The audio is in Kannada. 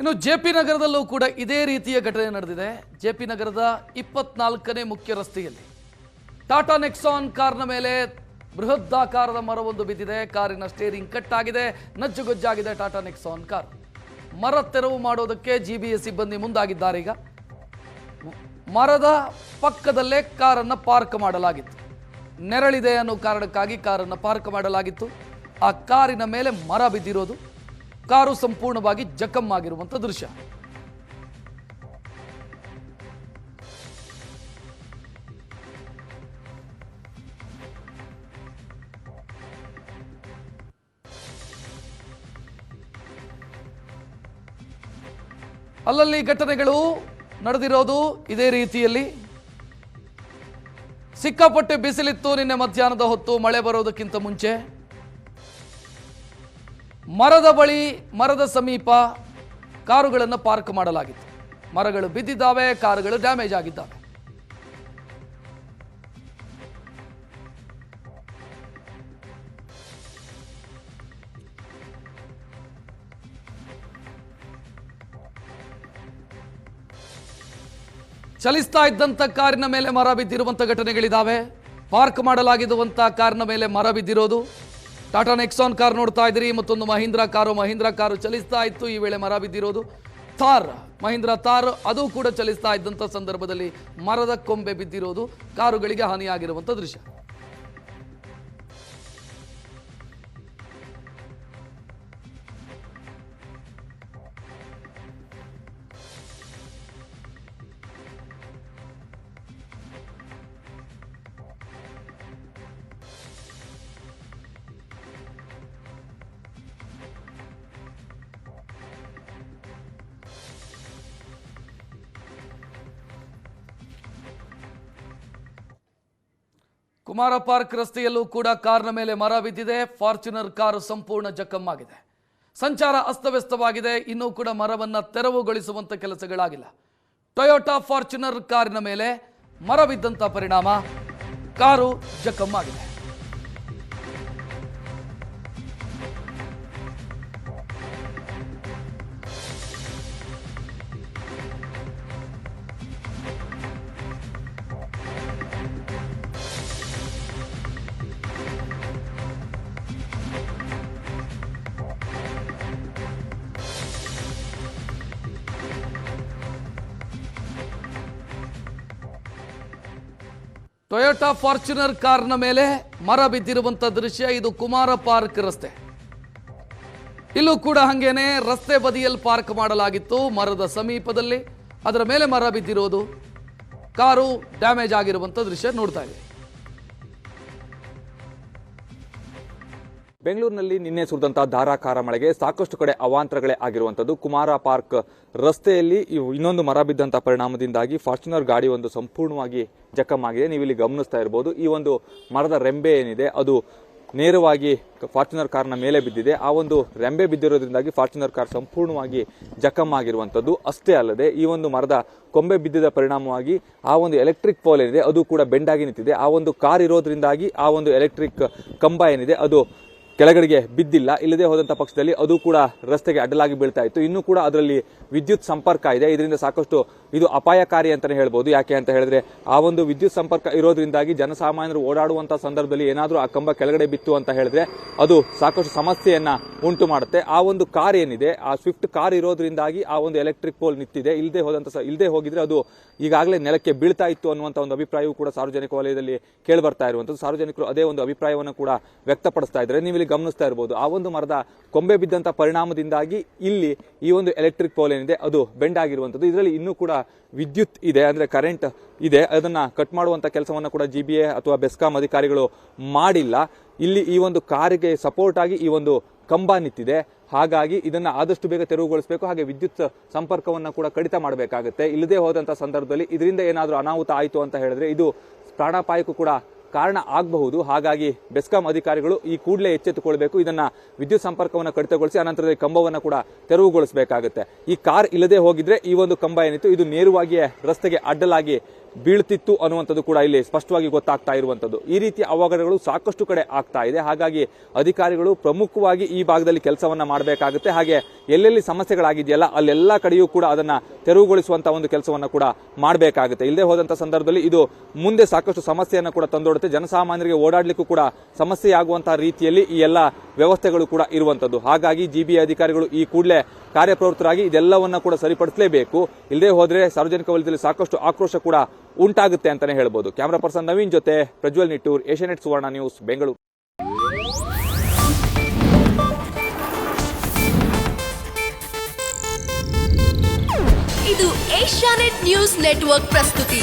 ಇನ್ನು ಜೆಪಿ ನಗರದಲ್ಲೂ ಕೂಡ ಇದೇ ರೀತಿಯ ಘಟನೆ ನಡೆದಿದೆ. ಜೆಪಿ ನಗರದ 24ನೇ ಮುಖ್ಯ ರಸ್ತೆಯಲ್ಲಿ ಟಾಟಾ ನೆಕ್ಸಾನ್ ಕಾರ್ನ ಮೇಲೆ ಬೃಹದಾಕಾರದ ಮರವೊಂದು ಬಿದ್ದಿದೆ. ಕಾರಿನ ಸ್ಟೇರಿಂಗ್ ಕಟ್ ಆಗಿದೆ, ನಜ್ಜುಗೊಜ್ಜಾಗಿದೆ ಟಾಟಾ ನೆಕ್ಸಾನ್ ಕಾರ್. ಮರ ತೆರವು ಮಾಡೋದಕ್ಕೆ ಜಿಬಿಎ ಸಿಬ್ಬಂದಿ ಮುಂದಾಗಿದ್ದಾರೆ. ಈಗ ಮರದ ಪಕ್ಕದಲ್ಲೇ ಕಾರನ್ನು ಪಾರ್ಕ್ ಮಾಡಲಾಗಿತ್ತು. ನೆರಳಿದೆ ಅನ್ನೋ ಕಾರಣಕ್ಕಾಗಿ ಕಾರನ್ನು ಪಾರ್ಕ್ ಮಾಡಲಾಗಿತ್ತು. ಆ ಕಾರಿನ ಮೇಲೆ ಮರ ಬಿದ್ದಿರೋದು, ಕಾರು ಸಂಪೂರ್ಣವಾಗಿ ಜಖಂ ಆಗಿರುವಂಥ ದೃಶ್ಯ. ಅಲ್ಲಲ್ಲಿ ಘಟನೆಗಳು ನಡೆದಿರೋದು ಇದೇ ರೀತಿಯಲ್ಲಿ. ಸಿಕ್ಕಾಪಟ್ಟೆ ಬಿಸಿಲಿತ್ತು ನಿನ್ನೆ ಮಧ್ಯಾಹ್ನದ ಹೊತ್ತು, ಮಳೆ ಬರೋದಕ್ಕಿಂತ ಮುಂಚೆ. ಮರದ ಬಳಿ, ಮರದ ಸಮೀಪ ಕಾರುಗಳನ್ನು ಪಾರ್ಕ್ ಮಾಡಲಾಗಿತ್ತು. ಮರಗಳು ಬಿದ್ದಿದ್ದಾವೆ, ಕಾರುಗಳು ಡ್ಯಾಮೇಜ್ ಆಗಿದ್ದಾವೆ. ಚಲಿಸ್ತಾ ಇದ್ದಂಥ ಕಾರಿನ ಮೇಲೆ ಮರ ಬಿದ್ದಿರುವಂಥ ಘಟನೆಗಳಿದ್ದಾವೆ. ಪಾರ್ಕ್ ಮಾಡಲಾಗಿರುವಂಥ ಕಾರಿನ ಮೇಲೆ ಮರ ಬಿದ್ದಿರೋದು. ಟಾಟಾ ನೆಕ್ಸಾನ್ ಕಾರ್ ನೋಡ್ತಾ ಇದ್ದೀರಿ, ಮತ್ತೊಂದು ಮಹೀಂದ್ರಾ ಕಾರು ಚಲಿಸ್ತಾ ಇತ್ತು. ಈ ವೇಳೆ ಮರ ಬಿದ್ದಿರೋದು. ಮಹೀಂದ್ರಾ ಥಾರ್ ಅದು ಕೂಡ ಚಲಿಸ್ತಾ ಇದ್ದಂಥ ಸಂದರ್ಭದಲ್ಲಿ ಮರದ ಕೊಂಬೆ ಬಿದ್ದಿರೋದು, ಕಾರುಗಳಿಗೆ ಹಾನಿಯಾಗಿರುವಂಥ ದೃಶ್ಯ. ಕುಮಾರ ಪಾರ್ಕ್ ರಸ್ತೆಯಲ್ಲೂ ಕೂಡ ಕಾರ್ನ ಮೇಲೆ ಮರ ಬಿದ್ದಿದೆ. ಫಾರ್ಚುನರ್ ಕಾರು ಸಂಪೂರ್ಣ ಜಖಂ ಆಗಿದೆ. ಸಂಚಾರ ಅಸ್ತವ್ಯಸ್ತವಾಗಿದೆ. ಇನ್ನೂ ಕೂಡ ಮರವನ್ನು ತೆರವುಗೊಳಿಸುವಂಥ ಕೆಲಸಗಳಾಗಿಲ್ಲ. ಟೊಯೋಟಾ ಫಾರ್ಚುನರ್ ಕಾರಿನ ಮೇಲೆ ಮರ ಬಿದ್ದಂಥ ಪರಿಣಾಮ ಕಾರು ಜಖಂ ಆಗಿದೆ. ಟೊಯೋಟಾ ಫಾರ್ಚುನರ್ ಕಾರ್ನ ಮೇಲೆ ಮರ ಬಿದ್ದಿರುವಂಥ ದೃಶ್ಯ. ಇದು ಕುಮಾರ ಪಾರ್ಕ್ ರಸ್ತೆ. ಇಲ್ಲೂ ಕೂಡ ಹಾಗೇನೆ ರಸ್ತೆ ಬದಿಯಲ್ಲಿ ಪಾರ್ಕ್ ಮಾಡಲಾಗಿತ್ತು. ಮರದ ಸಮೀಪದಲ್ಲಿ ಅದರ ಮೇಲೆ ಮರ ಬಿದ್ದಿರೋದು, ಕಾರು ಡ್ಯಾಮೇಜ್ ಆಗಿರುವಂಥ ದೃಶ್ಯ ನೋಡ್ತಾ ಇದ್ದೀವಿ. ಬೆಂಗಳೂರಿನಲ್ಲಿ ನಿನ್ನೆ ಸುರಿದಂತಹ ಧಾರಾಕಾರ ಮಳೆಗೆ ಸಾಕಷ್ಟು ಕಡೆ ಅವಾಂತರಗಳೇ ಆಗಿರುವಂತದ್ದು. ಕುಮಾರ ಪಾರ್ಕ್ ರಸ್ತೆಯಲ್ಲಿ ಇನ್ನೊಂದು ಮರ ಬಿದ್ದಂತ ಪರಿಣಾಮದಿಂದಾಗಿ ಫಾರ್ಚುನರ್ ಗಾಡಿ ಒಂದು ಸಂಪೂರ್ಣವಾಗಿ ಜಖಂ ಆಗಿದೆ. ನೀವು ಇಲ್ಲಿ ಗಮನಿಸ್ತಾ ಇರಬಹುದು. ಈ ಒಂದು ಮರದ ರೆಂಬೆ ಏನಿದೆ ಅದು ನೇರವಾಗಿ ಫಾರ್ಚುನರ್ ಕಾರ್ನ ಮೇಲೆ ಬಿದ್ದಿದೆ. ಆ ಒಂದು ರೆಂಬೆ ಬಿದ್ದಿರೋದ್ರಿಂದಾಗಿ ಫಾರ್ಚುನರ್ ಕಾರ್ ಸಂಪೂರ್ಣವಾಗಿ ಜಖಂ ಆಗಿರುವಂತದ್ದು. ಅಷ್ಟೇ ಅಲ್ಲದೆ ಈ ಒಂದು ಮರದ ಕೊಂಬೆ ಬಿದ್ದಿದ ಪರಿಣಾಮವಾಗಿ ಆ ಒಂದು ಎಲೆಕ್ಟ್ರಿಕ್ ಪೋಲ್ ಏನಿದೆ ಅದು ಕೂಡ ಬೆಂಡಾಗಿ ನಿಂತಿದೆ. ಆ ಒಂದು ಕಾರ್ ಇರೋದ್ರಿಂದಾಗಿ ಆ ಒಂದು ಎಲೆಕ್ಟ್ರಿಕ್ ಕಂಬ ಏನಿದೆ ಅದು ಕೆಳಗಡೆಗೆ ಬಿದ್ದಿಲ್ಲ. ಇಲ್ಲದೆ ಹೋದಂತಹ ಪಕ್ಷದಲ್ಲಿ ಅದು ಕೂಡ ರಸ್ತೆಗೆ ಅಡ್ಡಲಾಗಿ ಬೀಳ್ತಾ ಇತ್ತು. ಇನ್ನೂ ಕೂಡ ಅದರಲ್ಲಿ ವಿದ್ಯುತ್ ಸಂಪರ್ಕ ಇದೆ. ಇದರಿಂದ ಸಾಕಷ್ಟು ಇದು ಅಪಾಯಕಾರಿ ಅಂತಾನೆ ಹೇಳ್ಬೋದು. ಯಾಕೆ ಅಂತ ಹೇಳಿದ್ರೆ ಆ ಒಂದು ವಿದ್ಯುತ್ ಸಂಪರ್ಕ ಇರೋದ್ರಿಂದಾಗಿ ಜನಸಾಮಾನ್ಯರು ಓಡಾಡುವಂತಹ ಸಂದರ್ಭದಲ್ಲಿ ಏನಾದರೂ ಆ ಕಂಬ ಕೆಳಗಡೆ ಬಿತ್ತು ಅಂತ ಹೇಳಿದ್ರೆ ಅದು ಸಾಕಷ್ಟು ಸಮಸ್ಯೆಯನ್ನ ಉಂಟು ಮಾಡುತ್ತೆ. ಆ ಒಂದು ಕಾರ್ ಏನಿದೆ, ಆ ಸ್ವಿಫ್ಟ್ ಕಾರ್ ಇರೋದ್ರಿಂದಾಗಿ ಆ ಒಂದು ಎಲೆಕ್ಟ್ರಿಕ್ ಪೋಲ್ ನಿಂತಿದೆ. ಇಲ್ಲದೆ ಹೋಗಿದ್ರೆ ಅದು ಈಗಾಗಲೇ ನೆಲಕ್ಕೆ ಬೀಳ್ತಾ ಇತ್ತು ಅನ್ನುವಂಥ ಒಂದು ಅಭಿಪ್ರಾಯವೂ ಕೂಡ ಸಾರ್ವಜನಿಕ ವಲಯದಲ್ಲಿ ಕೇಳಿ ಬರ್ತಾ ಇರುವಂತದ್ದು. ಸಾರ್ವಜನಿಕರು ಅದೇ ಒಂದು ಅಭಿಪ್ರಾಯವನ್ನು ಕೂಡ ವ್ಯಕ್ತಪಡಿಸ್ತಾ ಇದ್ದಾರೆ. ನೀವು ಇಲ್ಲಿ ಗಮನಿಸ್ತಾ ಇರಬಹುದು. ಆ ಒಂದು ಮರದ ಕೊಂಬೆ ಬಿದ್ದಂತ ಪರಿಣಾಮದಿಂದಾಗಿ ಇಲ್ಲಿ ಈ ಒಂದು ಎಲೆಕ್ಟ್ರಿಕ್ ಪೋಲ್ ಏನಿದೆ ಅದು ಬೆಂಡ್ ಆಗಿರುವಂತದ್ದು. ಇದರಲ್ಲಿ ಇನ್ನೂ ಕೂಡ ವಿದ್ಯುತ್ ಇದೆ, ಅಂದ್ರೆ ಕರೆಂಟ್ ಇದೆ. ಅದನ್ನ ಕಟ್ ಮಾಡುವಂತ ಕೆಲಸವನ್ನ ಕೂಡ ಜಿಬಿಎ ಅಥವಾ ಬೆಸ್ಕಾಂ ಅಧಿಕಾರಿಗಳು ಮಾಡಿಲ್ಲ. ಇಲ್ಲಿ ಈ ಒಂದು ಕಾರಿಗೆ ಸಪೋರ್ಟ್ ಆಗಿ ಈ ಒಂದು ಕಂಬ ನಿಂತಿದೆ. ಹಾಗಾಗಿ ಇದನ್ನ ಆದಷ್ಟು ಬೇಗ ತೆರವುಗೊಳಿಸಬೇಕು. ಹಾಗೆ ವಿದ್ಯುತ್ ಸಂಪರ್ಕವನ್ನ ಕೂಡ ಕಡಿತ ಮಾಡಬೇಕಾಗುತ್ತೆ. ಇಲ್ಲದೆ ಹೋದಂತ ಸಂದರ್ಭದಲ್ಲಿ ಇದರಿಂದ ಏನಾದರೂ ಅನಾಹುತ ಆಯಿತು ಅಂತ ಹೇಳಿದ್ರೆ ಇದು ಪ್ರಾಣಾಪಾಯಕ್ಕೂ ಕೂಡ ಕಾರಣ ಆಗಬಹುದು. ಹಾಗಾಗಿ ಬೆಸ್ಕಾಂ ಅಧಿಕಾರಿಗಳು ಈ ಕೂಡಲೇ ಎಚ್ಚೆತ್ತುಕೊಳ್ಬೇಕು. ಇದನ್ನ ವಿದ್ಯುತ್ ಸಂಪರ್ಕವನ್ನು ಕಡಿತಗೊಳಿಸಿ ಅನಂತರದಲ್ಲಿ ಕಂಬವನ್ನು ಕೂಡ ತೆರವುಗೊಳಿಸಬೇಕಾಗುತ್ತೆ. ಈ ಕಾರ್ ಇಲ್ಲದೆ ಹೋಗಿದ್ರೆ ಈ ಒಂದು ಕಂಬ ಏನಿತ್ತು ಇದು ನೇರವಾಗಿ ರಸ್ತೆಗೆ ಅಡ್ಡಲಾಗಿ ಬೀಳ್ತಿತ್ತು ಅನ್ನುವಂಥದ್ದು ಕೂಡ ಇಲ್ಲಿ ಸ್ಪಷ್ಟವಾಗಿ ಗೊತ್ತಾಗ್ತಾ ಇರುವಂಥದ್ದು. ಈ ರೀತಿಯ ಅವಘಡಗಳು ಸಾಕಷ್ಟು ಕಡೆ ಆಗ್ತಾ ಇದೆ. ಹಾಗಾಗಿ ಅಧಿಕಾರಿಗಳು ಪ್ರಮುಖವಾಗಿ ಈ ಭಾಗದಲ್ಲಿ ಕೆಲಸವನ್ನ ಮಾಡಬೇಕಾಗುತ್ತೆ. ಹಾಗೆ ಎಲ್ಲೆಲ್ಲಿ ಸಮಸ್ಯೆಗಳಾಗಿದೆಯಲ್ಲ ಅಲ್ಲೆಲ್ಲ ಕಡೆಯೂ ಕೂಡ ಅದನ್ನ ತೆರವುಗೊಳಿಸುವಂತಹ ಒಂದು ಕೆಲಸವನ್ನ ಕೂಡ ಮಾಡಬೇಕಾಗುತ್ತೆ. ಇಲ್ಲದೆ ಹೋದಂತ ಸಂದರ್ಭದಲ್ಲಿ ಇದು ಮುಂದೆ ಸಾಕಷ್ಟು ಸಮಸ್ಯೆಯನ್ನು ಕೂಡ ತಂದೊಡುತ್ತೆ. ಜನಸಾಮಾನ್ಯರಿಗೆ ಓಡಾಡ್ಲಿಕ್ಕೂ ಕೂಡ ಸಮಸ್ಯೆ ಆಗುವಂತಹ ರೀತಿಯಲ್ಲಿ ಈ ಎಲ್ಲ ವ್ಯವಸ್ಥೆಗಳು ಕೂಡ ಇರುವಂತದ್ದು. ಹಾಗಾಗಿ ಜಿಬಿಎ ಅಧಿಕಾರಿಗಳು ಈ ಕೂಡಲೇ ಕಾರ್ಯಪ್ರವೃತ್ತರಾಗಿ ಇದೆಲ್ಲವನ್ನ ಕೂಡ ಸರಿಪಡಿಸಲೇಬೇಕು. ಇಲ್ಲದೆ ಹೋದ್ರೆ ಸಾರ್ವಜನಿಕ ವಲಯದಲ್ಲಿ ಸಾಕಷ್ಟು ಆಕ್ರೋಶ ಕೂಡ ಉಂಟಾಗುತ್ತೆ ಅಂತಾನೆ ಹೇಳ್ಬೋದು. ಕ್ಯಾಮರಾ ಪರ್ಸನ್ ನವೀನ್ ಜೊತೆ ಪ್ರಜ್ವಲ್ ನಿಟ್ಟೂರ್, ಏಷ್ಯಾನೆಟ್ ಸುವರ್ಣ ನ್ಯೂಸ್, ಬೆಂಗಳೂರು. ಇದು ಏಷ್ಯಾನೆಟ್ ನ್ಯೂಸ್ ನೆಟ್ವರ್ಕ್ ಪ್ರಸ್ತುತಿ.